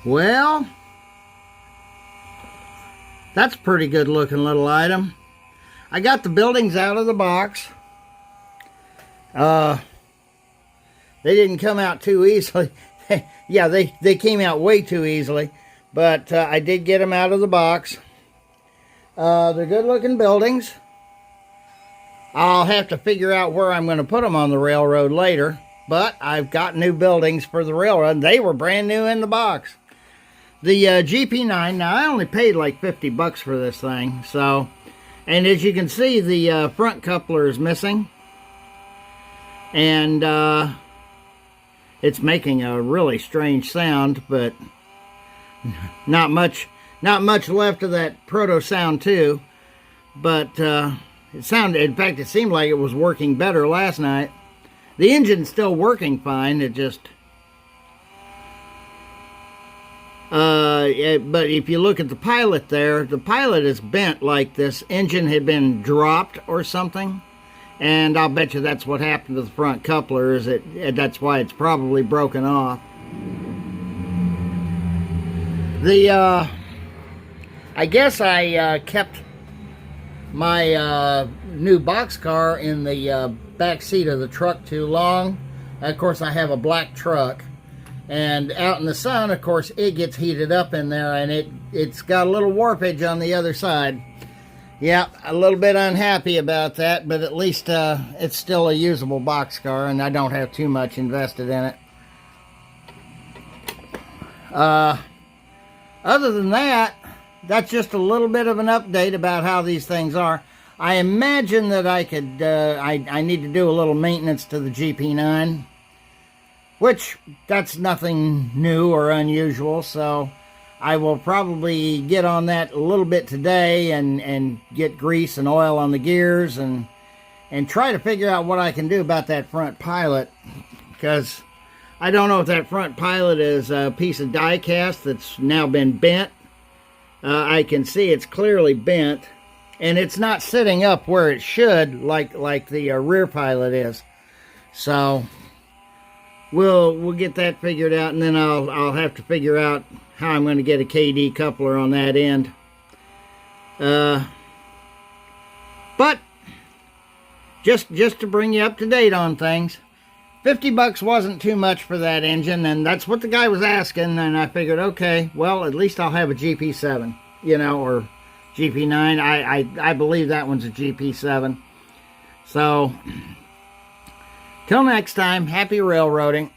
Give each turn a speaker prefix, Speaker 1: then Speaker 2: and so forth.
Speaker 1: Well, that's a pretty good looking little item. I got the buildings out of the box. They didn't come out too easily. Yeah, they came out way too easily. But I did get them out of the box. They're good looking buildings. I'll have to figure out where I'm going to put them on the railroad later. But I've got new buildings for the railroad. They were brand new in the box. The GP9, now I only paid like 50 bucks for this thing. So, and as you can see, the front coupler is missing. And it's making a really strange sound, but not much left of that proto sound too. But it sounded, in fact, it seemed like it was working better last night. The engine's still working fine. It just but if you look at the pilot there, the pilot is bent like this engine had been dropped or something. And I'll bet you that's what happened to the front coupler, is that's why it's probably broken off. I guess I kept my new boxcar in the back seat of the truck too long. Of course, I have a black truck. And out in the sun, of course, it gets heated up in there, and it's got a little warpage on the other side. Yeah, a little bit unhappy about that, but at least it's still a usable boxcar, and I don't have too much invested in it. Other than that, that's just a little bit of an update about how these things are. I imagine that I could, I need to do a little maintenance to the GP9, which that's nothing new or unusual, so I will probably get on that a little bit today and get grease and oil on the gears and try to figure out what I can do about that front pilot, because I don't know if that front pilot is a piece of die cast that's now been bent. I can see it's clearly bent, and it's not sitting up where it should like the rear pilot is. So we'll get that figured out, and then I'll have to figure out how I'm going to get a KD coupler on that end. But just to bring you up to date on things, 50 bucks wasn't too much for that engine, and that's what the guy was asking, and I figured, okay, well, at least I'll have a GP7, you know, or GP9. I believe that one's a GP7. So till next time, happy railroading.